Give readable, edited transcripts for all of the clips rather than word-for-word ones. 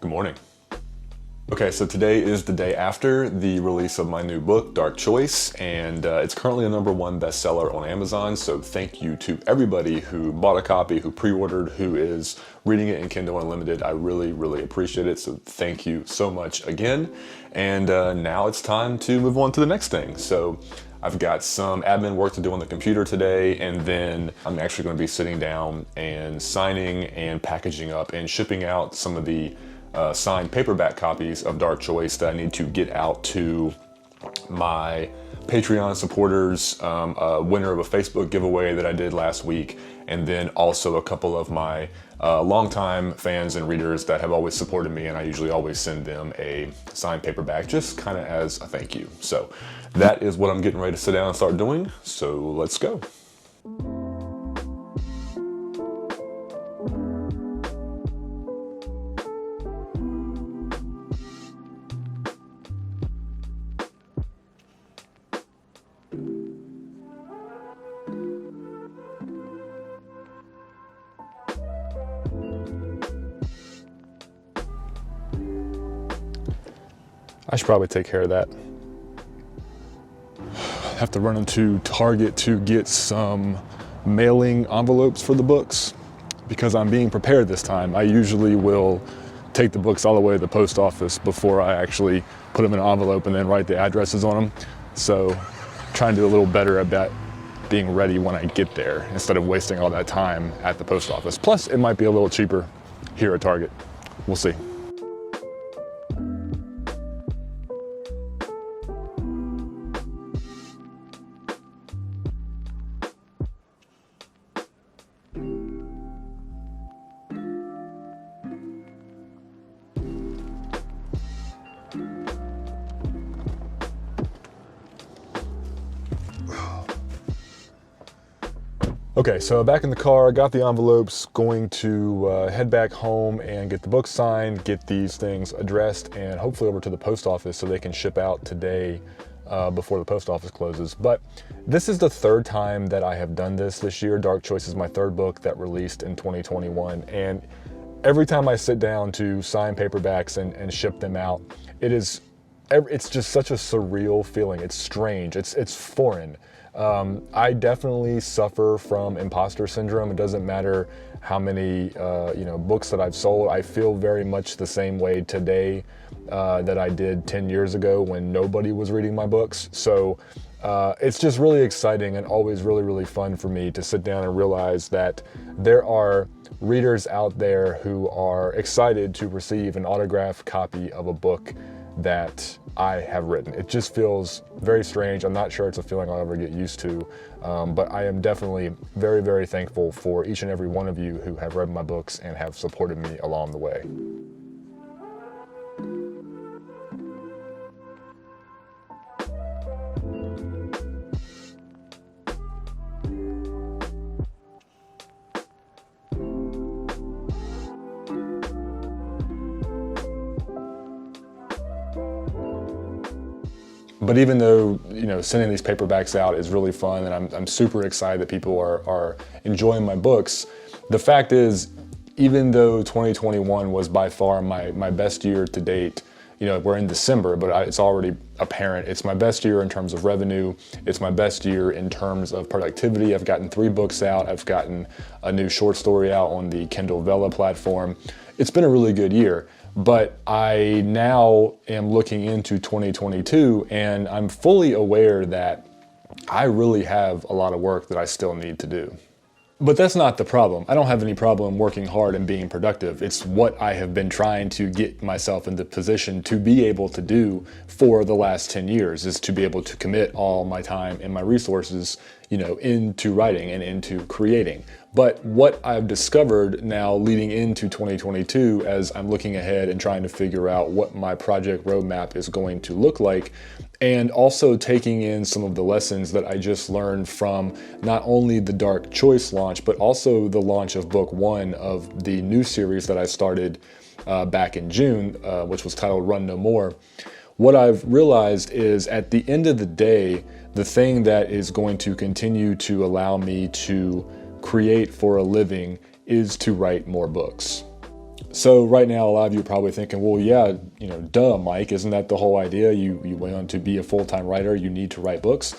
Good morning. Okay, so today is the day after the release of my new book, Dark Choice, and it's currently a #1 bestseller on Amazon, so thank you to everybody who bought a copy, who pre-ordered, who is reading it in Kindle Unlimited. I really, really appreciate it, so thank you so much again. And now it's time to move on to the next thing. So I've got some admin work to do on the computer today, and then I'm actually going to be sitting down and signing and packaging up and shipping out some of the signed paperback copies of Dark Choice that I need to get out to my Patreon supporters, a winner of a Facebook giveaway that I did last week, and then also a couple of my longtime fans and readers that have always supported me, and I usually always send them a signed paperback just kind of as a thank you. So that is what I'm getting ready to sit down and start doing, so let's go. I should probably take care of that. Have to run into Target to get some mailing envelopes for the books because I'm being prepared this time. I usually will take the books all the way to the post office before I actually put them in an envelope and then write the addresses on them. So trying to do a little better about being ready when I get there instead of wasting all that time at the post office. Plus, it might be a little cheaper here at Target. We'll see. Okay, so back in the car, got the envelopes, going to head back home and get the book signed, get these things addressed, and hopefully over to the post office so they can ship out today before the post office closes. But this is the third time that I have done this year. Dark Choice is my third book that released in 2021, and every time I sit down to sign paperbacks and ship them out, it's just such a surreal feeling. It's strange, it's foreign. I definitely suffer from imposter syndrome. It doesn't matter how many books that I've sold. I feel very much the same way today that I did 10 years ago when nobody was reading my books. So it's just really exciting and always really, really fun for me to sit down and realize that there are readers out there who are excited to receive an autographed copy of a book that I have written. It just feels very strange. I'm not sure it's a feeling I'll ever get used to, but I am definitely very, very thankful for each and every one of you who have read my books and have supported me along the way. But even though, sending these paperbacks out is really fun, and I'm super excited that people are enjoying my books, the fact is, even though 2021 was by far my best year to date, we're in December, but it's already apparent. It's my best year in terms of revenue. It's my best year in terms of productivity. I've gotten 3 books out. I've gotten a new short story out on the Kindle Vella platform. It's been a really good year. But I now am looking into 2022, and I'm fully aware that I really have a lot of work that I still need to do. But that's not the problem. I don't have any problem working hard and being productive. It's what I have been trying to get myself in the position to be able to do for the last 10 years, is to be able to commit all my time and my resources, into writing and into creating. But what I've discovered now leading into 2022, as I'm looking ahead and trying to figure out what my project roadmap is going to look like, and also taking in some of the lessons that I just learned from not only the Dark Choice launch, but also the launch of book 1 of the new series that I started back in June, which was titled Run No More. What I've realized is, at the end of the day, the thing that is going to continue to allow me to create for a living is to write more books. So right now, a lot of you are probably thinking, well, yeah, duh, Mike, isn't that the whole idea? You went on to be a full-time writer, you need to write books.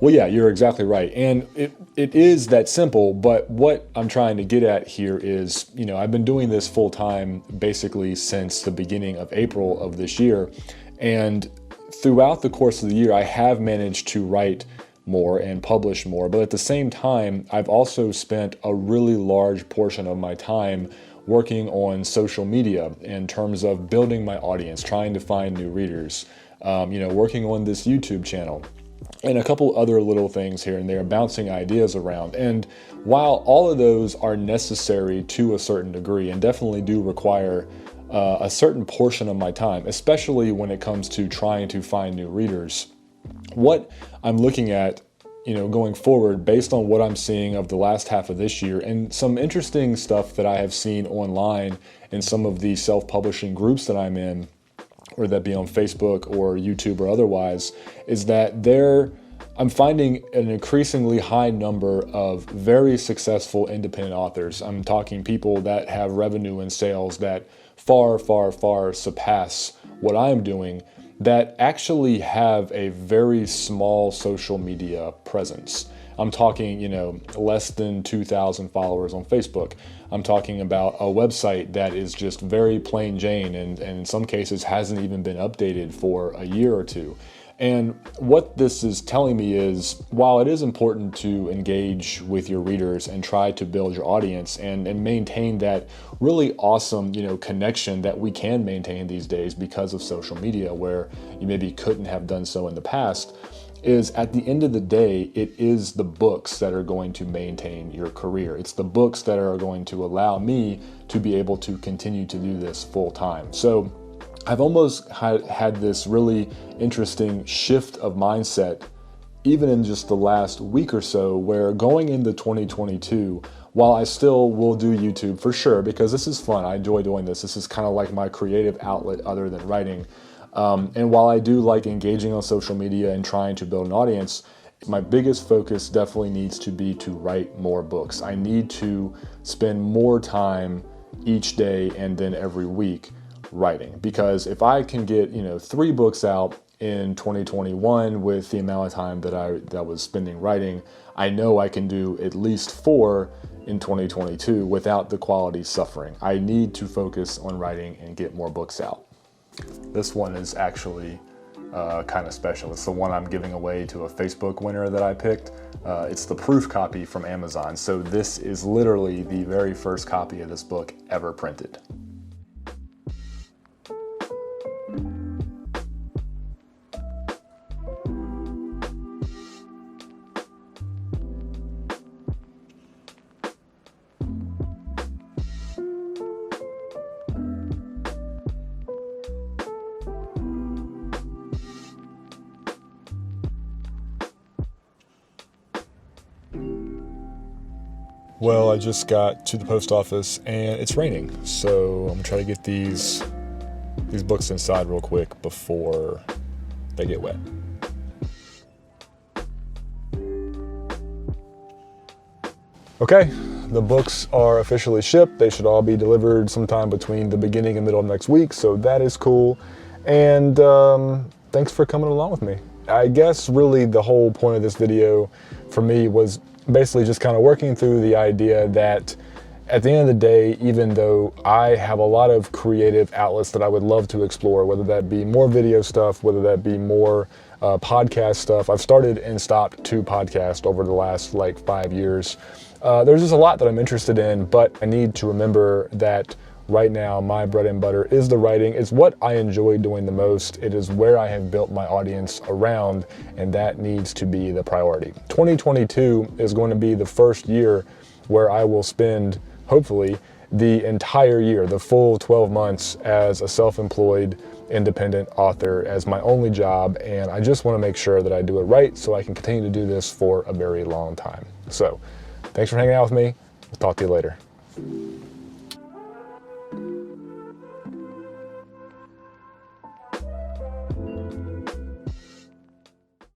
Well, yeah, you're exactly right. And it is that simple, but what I'm trying to get at here is, I've been doing this full time basically since the beginning of April of this year. And throughout the course of the year, I have managed to write more and publish more. But at the same time, I've also spent a really large portion of my time working on social media in terms of building my audience, trying to find new readers, working on this YouTube channel, and a couple other little things here and there, bouncing ideas around. And while all of those are necessary to a certain degree and definitely do require a certain portion of my time, especially when it comes to trying to find new readers, what I'm looking at, going forward based on what I'm seeing of the last half of this year and some interesting stuff that I have seen online in some of the self-publishing groups that I'm in, or that be on Facebook or YouTube or otherwise, is that I'm finding an increasingly high number of very successful independent authors. I'm talking people that have revenue and sales that far, far, far surpass what I'm doing, that actually have a very small social media presence. I'm talking, less than 2,000 followers on Facebook. I'm talking about a website that is just very plain Jane and in some cases hasn't even been updated for a year or two. And what this is telling me is, while it is important to engage with your readers and try to build your audience and maintain that really awesome, connection that we can maintain these days because of social media, where you maybe couldn't have done so in the past, is at the end of the day, it is the books that are going to maintain your career. It's the books that are going to allow me to be able to continue to do this full time. So I've almost had this really interesting shift of mindset, even in just the last week or so, where going into 2022, while I still will do YouTube for sure, because this is fun, I enjoy doing this. This is kind of like my creative outlet other than writing. And while I do like engaging on social media and trying to build an audience, my biggest focus definitely needs to be to write more books. I need to spend more time each day and then every week writing, because if I can get 3 books out in 2021 with the amount of time that I was spending writing, I know I can do at least 4 in 2022 without the quality suffering. I need to focus on writing and get more books out. This one is actually kind of special. It's the one I'm giving away to a Facebook winner that I picked. It's the proof copy from Amazon. So this is literally the very first copy of this book ever printed. Well, I just got to the post office and it's raining, so I'm gonna try to get these books inside real quick before they get wet. Okay, the books are officially shipped. They should all be delivered sometime between the beginning and middle of next week, so that is cool. And thanks for coming along with me. I guess really the whole point of this video for me was basically just kind of working through the idea that at the end of the day, even though I have a lot of creative outlets that I would love to explore, whether that be more video stuff, whether that be more podcast stuff. I've started and stopped 2 podcasts over the last 5 years. There's just a lot that I'm interested in, but I need to remember that right now my bread and butter is the writing. It's what I enjoy doing the most. It is where I have built my audience around, and that needs to be the priority. 2022 is going to be the first year where I will spend, hopefully, the entire year, the full 12 months as a self-employed independent author as my only job, and I just want to make sure that I do it right so I can continue to do this for a very long time. So, thanks for hanging out with me. I'll talk to you later.